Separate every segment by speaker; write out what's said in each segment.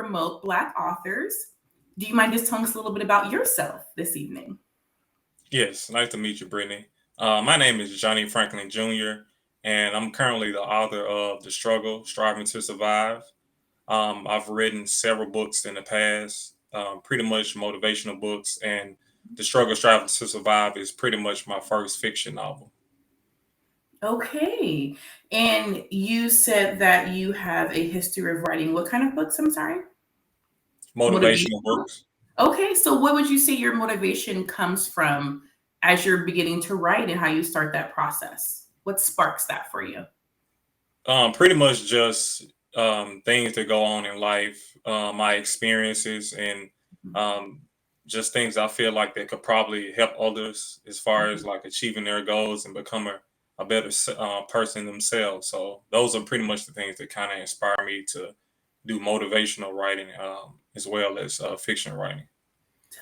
Speaker 1: promote Black authors. Do you mind just telling us a little bit about yourself this evening?
Speaker 2: Yes, nice to meet you, Brittany. My name is Johnny Franklin Jr., and I'm currently the author of The Struggle, Striving to Survive. I've written several books in the past, pretty much motivational books, and The Struggle, Striving to Survive is pretty much my first fiction novel.
Speaker 1: Okay. And you said that you have a history of writing what kind of books? I'm sorry?
Speaker 2: Motivational
Speaker 1: Motivational?
Speaker 2: books.
Speaker 1: Okay. So, what would you say your motivation comes from as you're beginning to write and how you start that process? What sparks that for you?
Speaker 2: Pretty much just things that go on in life, my experiences, and um, just things I feel like that could probably help others as far as like achieving their goals and becoming a better person themselves. So those are pretty much the things that kind of inspire me to do motivational writing as well as fiction writing.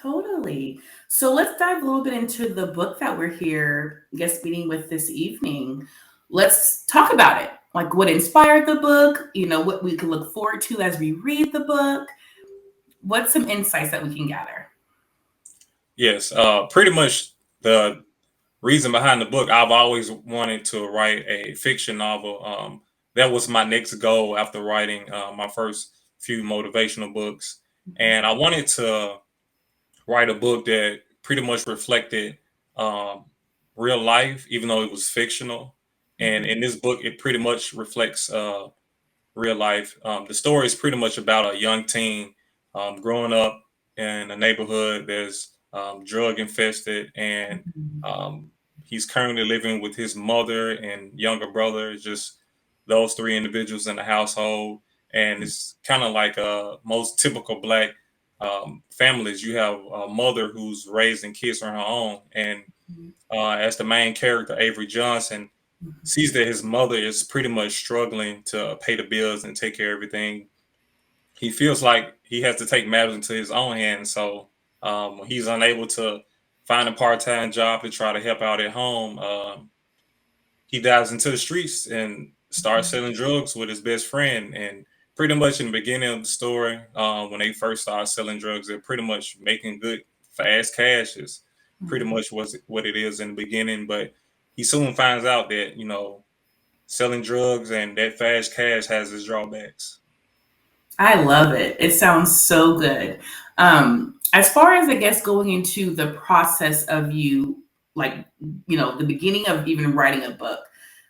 Speaker 1: Totally. So let's dive a little bit into the book that we're here guest meeting with this evening. Let's talk about it. Like what inspired the book, what we can look forward to as we read the book. What's some insights that we can gather?
Speaker 2: Yes, pretty much the reason behind the book, I've always wanted to write a fiction novel. That was my next goal after writing my first few motivational books.
Speaker 1: Mhm.
Speaker 2: And I wanted to write a book that pretty much reflected um, real life, even though it was fictional. And
Speaker 1: Mhm.
Speaker 2: in this book, it pretty much reflects real life. The story is pretty much about a young teen growing up in a neighborhood that's drug infested, and
Speaker 1: Mhm.
Speaker 2: um, he's currently living with his mother and younger brother, just those three individuals in the household. And it's kind of like most typical black families. You have a mother who's raising kids on her own, and as the main character, Avery Johnson sees that his mother is pretty much struggling to pay the bills and take care of everything. He feels like he has to take matters into his own hands. So he's unable to find a part-time job to try to help out at home. He dives into the streets and starts
Speaker 1: Mhm.
Speaker 2: selling drugs with his best friend. And pretty much in the beginning of the story, when they first start selling drugs, they're pretty much making good, fast cash. Is pretty
Speaker 1: Mhm.
Speaker 2: much what it is in the beginning. But he soon finds out that selling drugs and that fast cash has its drawbacks.
Speaker 1: I love it. It sounds so good. As far as I guess going into the process of you, like the beginning of even writing a book,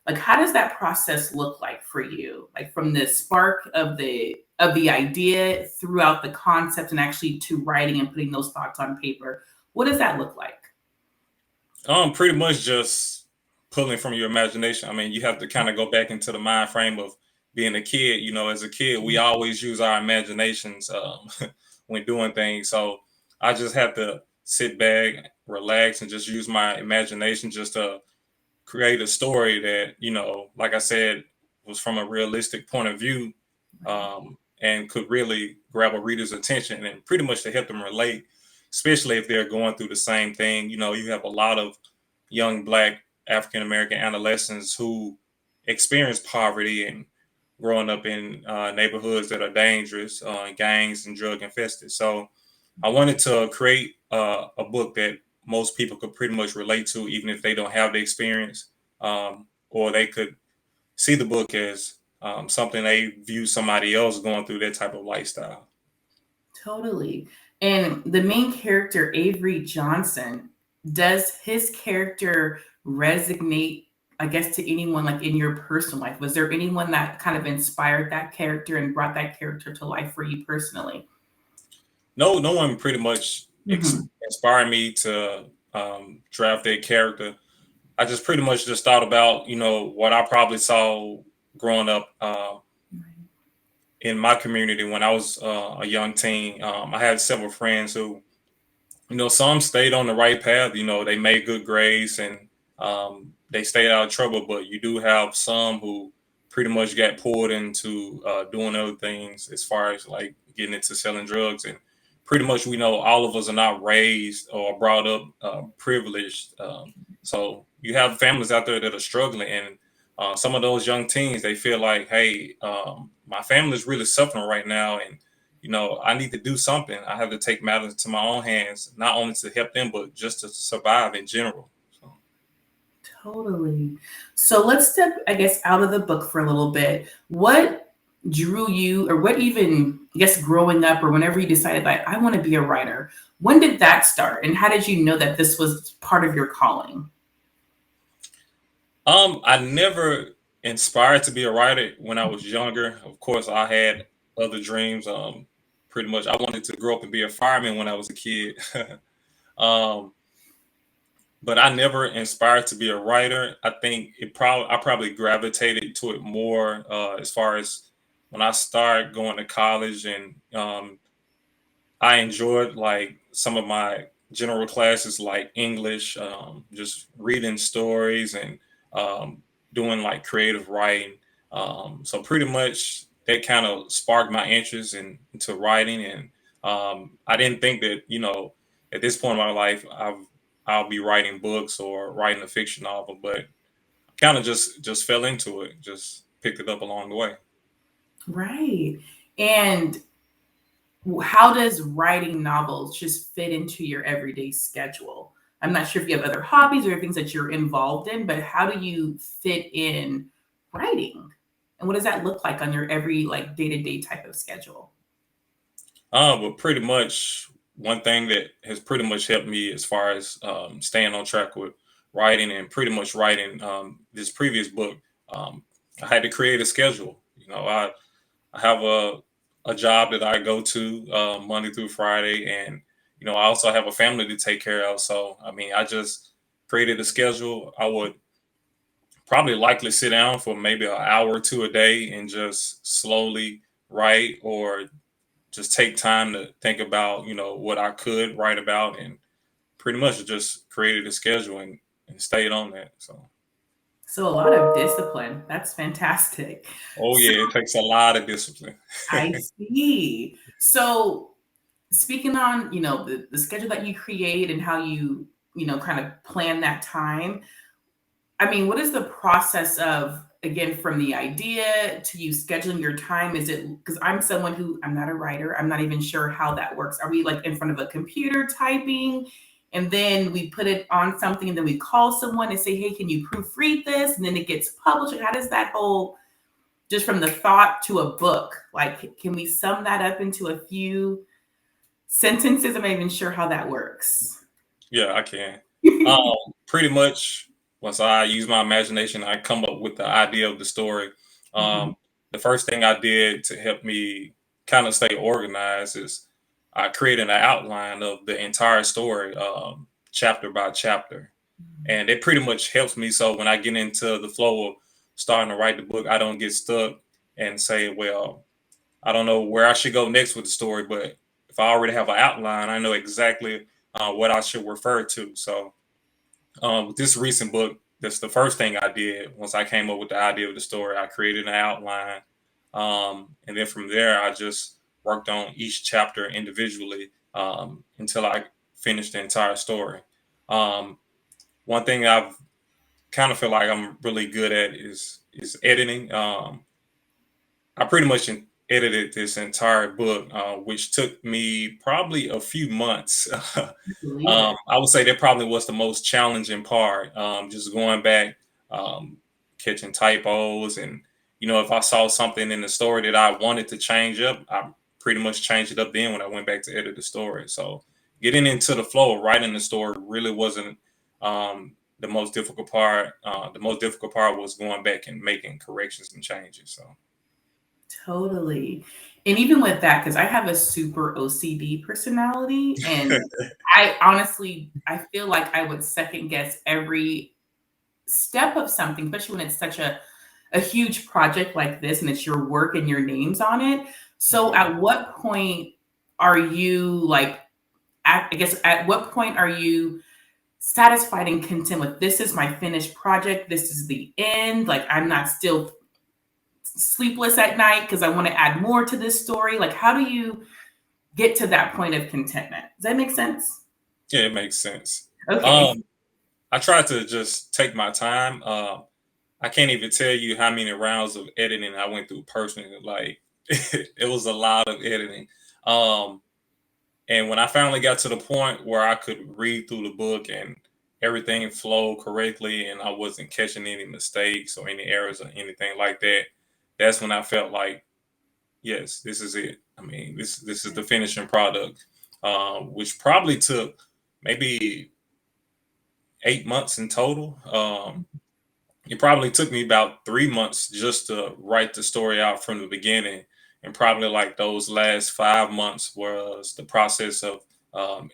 Speaker 1: like how does that process look like for you? Like from the spark of the idea throughout the concept and actually to writing and putting those thoughts on paper. What does that look like?
Speaker 2: Pretty much just pulling from your imagination. I mean, you have to kind of go back into the mind frame of being a kid. You know, as a kid, we always use our imaginations when doing things. So I just have to sit back, relax, and just use my imagination just to create a story that, like I said, was from a realistic point of view,
Speaker 1: Right.
Speaker 2: and could really grab a reader's attention and pretty much to help them relate, especially if they're going through the same thing. You know, you have a lot of young black African American adolescents who experience poverty and growing up in neighborhoods that are dangerous, gangs and drug infested. So I wanted to create a book that most people could pretty much relate to, even if they don't have the experience, or they could see the book as something they view somebody else going through that type of lifestyle.
Speaker 1: Totally. And the main character, Avery Johnson, does his character resonate, I guess, to anyone like in your personal life? Was there anyone that kind of inspired that character and brought that character to life for you personally?
Speaker 2: No, no one pretty much
Speaker 1: Hmm.
Speaker 2: inspired me to draft that character. I just pretty much just thought about what I probably saw growing up in my community when I was a young teen. I had several friends who some stayed on the right path. They made good grades and they stayed out of trouble. But you do have some who pretty much got pulled into doing other things as far as like getting into selling drugs. And pretty much we know all of us are not raised or brought up privileged. So you have families out there that are struggling. And some of those young teens, they feel like, hey, my family is really suffering right now. And I need to do something. I have to take matters into my own hands, not only to help them, but just to survive in general. So,
Speaker 1: Totally. So let's step, I guess, out of the book for a little bit. What drew you, or what even, I guess, growing up, or whenever you decided, like, I want to be a writer? When did that start? And how did you know that this was part of your calling?
Speaker 2: I never inspired to be a writer when I was younger. Of course, I had other dreams. Pretty much, I wanted to grow up and be a fireman when I was a kid. um, but I never inspired to be a writer. I think I probably gravitated to it more as far as when I started going to college, and I enjoyed like some of my general classes like English, just reading stories and um, doing like creative writing. So pretty much that kind of sparked my interest into writing, and I didn't think that at this point in my life I'll be writing books or writing a fiction novel, but kind of just fell into it, just picked it up along the way.
Speaker 1: Right. And how does writing novels just fit into your everyday schedule? I'm not sure if you have other hobbies or things that you're involved in, but how do you fit in writing? And what does that look like on your every like day-to-day type of schedule?
Speaker 2: But pretty much one thing that has pretty much helped me as far as staying on track with writing and pretty much writing this previous book, um, I had to create a schedule. I have a job that I go to Monday through Friday, and I also have a family to take care of. So I mean, I just created a schedule. I would probably likely sit down for maybe an hour or two a day and just slowly write, or just take time to think about what I could write about, and pretty much just created a schedule and stayed on that. So
Speaker 1: So a lot of discipline. That's fantastic.
Speaker 2: oh
Speaker 1: So
Speaker 2: yeah, it takes a lot of discipline.
Speaker 1: I see. So speaking on, the schedule that you create and how you, kind of plan that time, I mean, what is the process of, again, from the idea to you scheduling your time? Is it because I'm someone who I'm not a writer, I'm not even sure how that works. Are we like in front of a computer typing and then we put it on something and then we call someone and say, hey, can you proofread this? And then it gets published. Like, how does that whole, just from the thought to a book, like, can we sum that up into a few sentences? I'm not even sure how that works.
Speaker 2: Yeah, I can. Pretty much, once I use my imagination, I come up with the idea of the story.
Speaker 1: Mhm.
Speaker 2: Um, the first thing I did to help me kind of stay organized is I created an outline of the entire story, chapter by chapter, and it pretty much helps me. So when I get into the flow of starting to write the book, I don't get stuck and say, "Well, I don't know where I should go next with the story," but if I already have an outline, I know exactly what I should refer to. So with this recent book, that's the first thing I did. Once I came up with the idea of the story, I created an outline, and then from there, I just worked on each chapter individually until I finished the entire story. Um, One thing I've kind of feel like I'm really good at is editing. I pretty much edited this entire book, which took me probably a few months.
Speaker 1: I believe it.
Speaker 2: I would say that probably was the most challenging part. Just going back, um, catching typos, and if I saw something in the story that I wanted to change up, I pretty much changed it up then when I went back to edit the story. So getting into the flow of writing the story really wasn't the most difficult part. The most difficult part was going back and making corrections and changes. So.
Speaker 1: Totally. And even with that, because I have a super OCD personality, and I honestly, I feel like I would second guess every step of something, especially when it's such a huge project like this and it's your work and your name's on it. So
Speaker 2: Mhm.
Speaker 1: at what point are you like, I guess, at what point are you satisfied and content with this is my finished project? This is the end. Like, I'm not still sleepless at night because I want to add more to this story. Like, how do you get to that point of contentment? Does that make sense?
Speaker 2: Yeah, it makes sense.
Speaker 1: Okay.
Speaker 2: Um, I try to just take my time. I can't even tell you how many rounds of editing I went through personally. Like it was a lot of editing. Um, and when I finally got to the point where I could read through the book and everything flowed correctly and I wasn't catching any mistakes or any errors or anything like that, that's when I felt like, yes, this is it. I mean, this is the finishing product, which probably took maybe 8 months in total. It probably took me about 3 months just to write the story out from the beginning, and probably like those last 5 months was the process of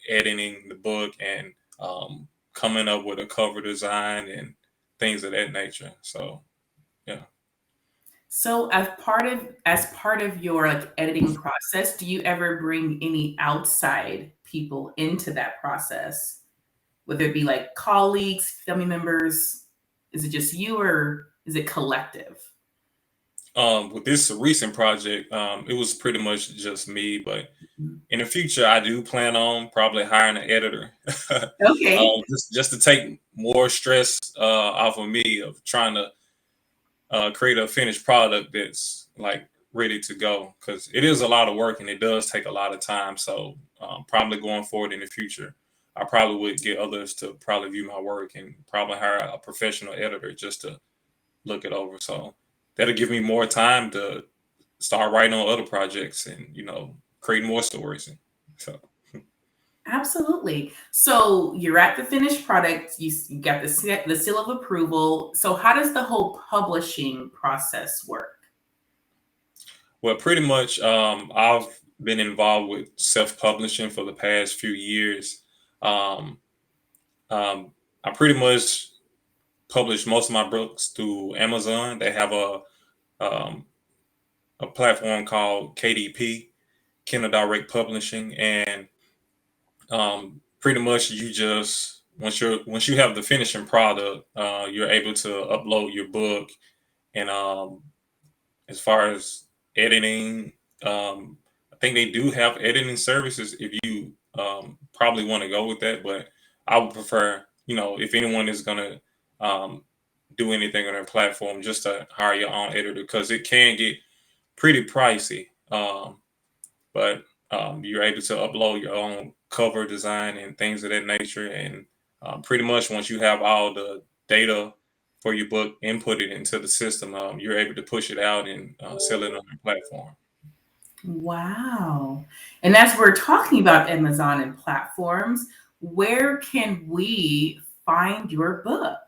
Speaker 2: editing the book and coming up with a cover design and things of that nature. So yeah.
Speaker 1: So as part of your like editing process, do you ever bring any outside people into that process? Whether it be like colleagues, family members, is it just you or is it collective?
Speaker 2: With this recent project, it was pretty much just me, but
Speaker 1: Mhm.
Speaker 2: in the future, I do plan on probably hiring an editor,
Speaker 1: Okay.
Speaker 2: just to take more stress off of me of trying to create a finished product that's like ready to go, because it is a lot of work and it does take a lot of time. So probably going forward in the future, I probably would get others to probably view my work and probably hire a professional editor just to look it over. So that'll give me more time to start writing on other projects and create more stories. And so
Speaker 1: Absolutely. So you're at the finished product. You got the seal of approval. So how does the whole publishing process work?
Speaker 2: well, pretty much, I've been involved with self-publishing for the past few years. Um, um, I pretty much publish most of my books through Amazon. They have um, a platform called KDP, Kindle Direct Publishing, and pretty much you just once you have the finishing product, you're able to upload your book. And as far as editing, I think they do have editing services if you probably want to go with that. But I would prefer, if anyone is gonna um, do anything on their platform, just to hire your own editor, because it can get pretty pricey. But you're able to upload your own cover design and things of that nature. And pretty much once you have all the data for your book inputted into the system, you're able to push it out and sell it on your platform.
Speaker 1: Wow. And as we're talking about Amazon and platforms, where can we find your book?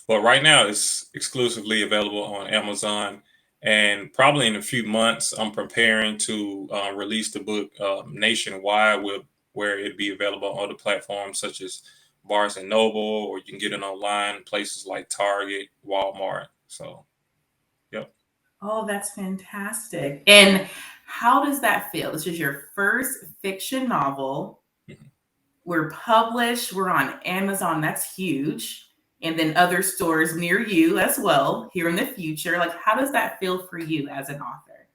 Speaker 2: But right now, it's exclusively available on Amazon. And probably in a few months, I'm preparing to release the book nationwide, where it'd be available on other platforms such as Barnes and Noble, or you can get it online places like Target, Walmart. So, yep.
Speaker 1: Oh, that's fantastic. And how does that feel? This is your first fiction novel.
Speaker 2: Mhm.
Speaker 1: We're published, we're on Amazon, that's huge. And then other stores near you as well here in the future. Like, how does that feel for you as an author?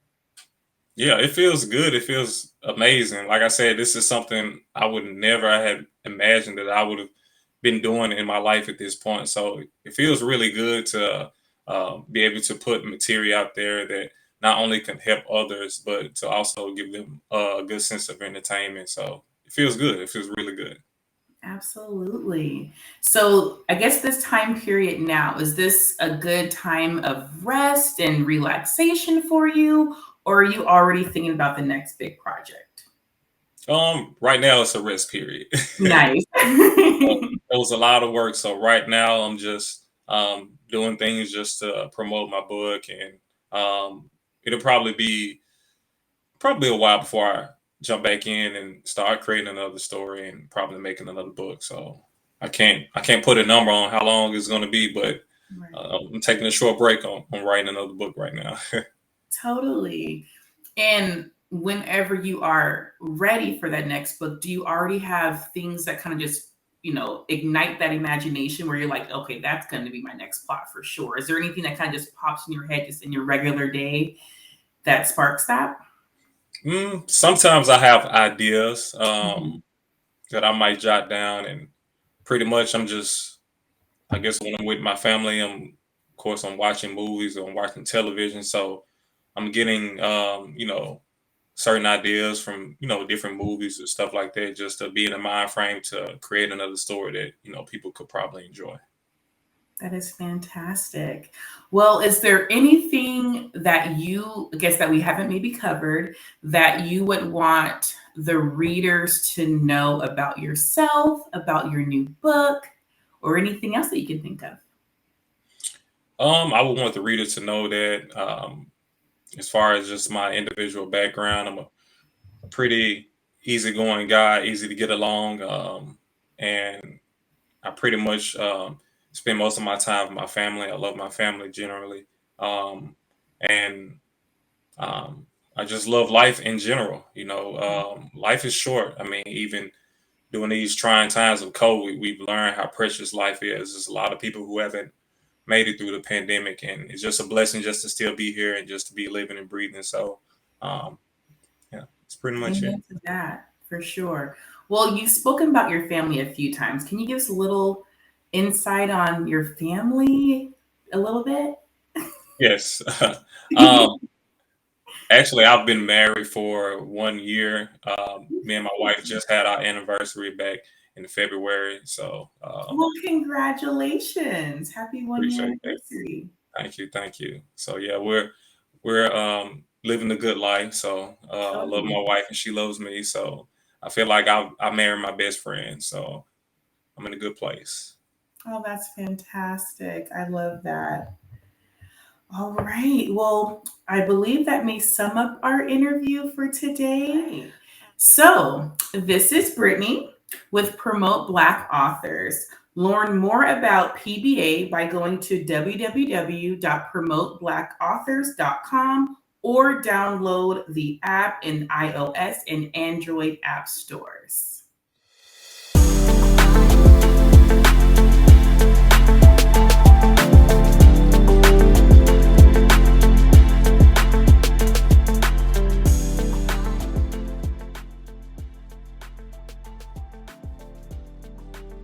Speaker 2: Yeah, it feels good. It feels amazing. Like I said, this is something I would never have imagined that I would have been doing in my life at this point. So it feels really good to be able to put material out there that not only can help others, but to also give them a good sense of entertainment. So it feels good. It feels really good.
Speaker 1: Absolutely. So, I guess this time period now, is this a good time of rest and relaxation for you? Or are you already thinking about the next big project?
Speaker 2: Right now it's a rest period.
Speaker 1: Nice.
Speaker 2: It was a lot of work. So right now I'm just doing things just to promote my book, and it'll probably a while before I jump back in and start creating another story and probably making another book. So I can't put a number on how long it's going to be, but
Speaker 1: Right.
Speaker 2: I'm taking a short break on writing another book right now.
Speaker 1: Totally. And whenever you are ready for that next book, do you already have things that kind of just, ignite that imagination where you're like, okay, that's going to be my next plot for sure? Is there anything that kind of just pops in your head just in your regular day that sparks that?
Speaker 2: Sometimes I have ideas
Speaker 1: Mhm.
Speaker 2: that I might jot down, and pretty much I'm just, I guess when I'm with my family, of course I'm watching movies or I'm watching television, so I'm getting certain ideas from different movies and stuff like that, just to be in a mind frame to create another story that people could probably enjoy.
Speaker 1: That is fantastic. Well, is there anything that I guess, that we haven't maybe covered that you would want the readers to know about yourself, about your new book, or anything else that you can think of?
Speaker 2: I would want the reader to know that, as far as just my individual background, I'm a pretty easygoing guy, easy to get along, and I pretty much spend most of my time with my family. I love my family generally, and um, I just love life in general. Life is short. I mean, even during these trying times of COVID, we've learned how precious life is. There's a lot of people who haven't made it through the pandemic, and it's just a blessing just to still be here and just to be living and breathing. So, um, yeah, it's pretty much it.
Speaker 1: Amen to that, for sure. Well, you've spoken about your family a few times. Can you give us a little insight on your family a little bit?
Speaker 2: Yes. um, Actually, I've been married for 1 year. Me and my wife just had our anniversary back in February, so
Speaker 1: Well, congratulations. Happy 1 year
Speaker 2: appreciate that.
Speaker 1: anniversary.
Speaker 2: Thank you, thank you. So yeah, we're living the good life. So I love
Speaker 1: Totally.
Speaker 2: my wife and she loves me. So I feel like I married my best friend. So I'm in a good place.
Speaker 1: Oh, that's fantastic. I love that. All right. Well, I believe that may sum up our interview for today. So, this is Brittany with Promote Black Authors. Learn more about PBA by going to www.promoteblackauthors.com or download the app in iOS and Android app stores.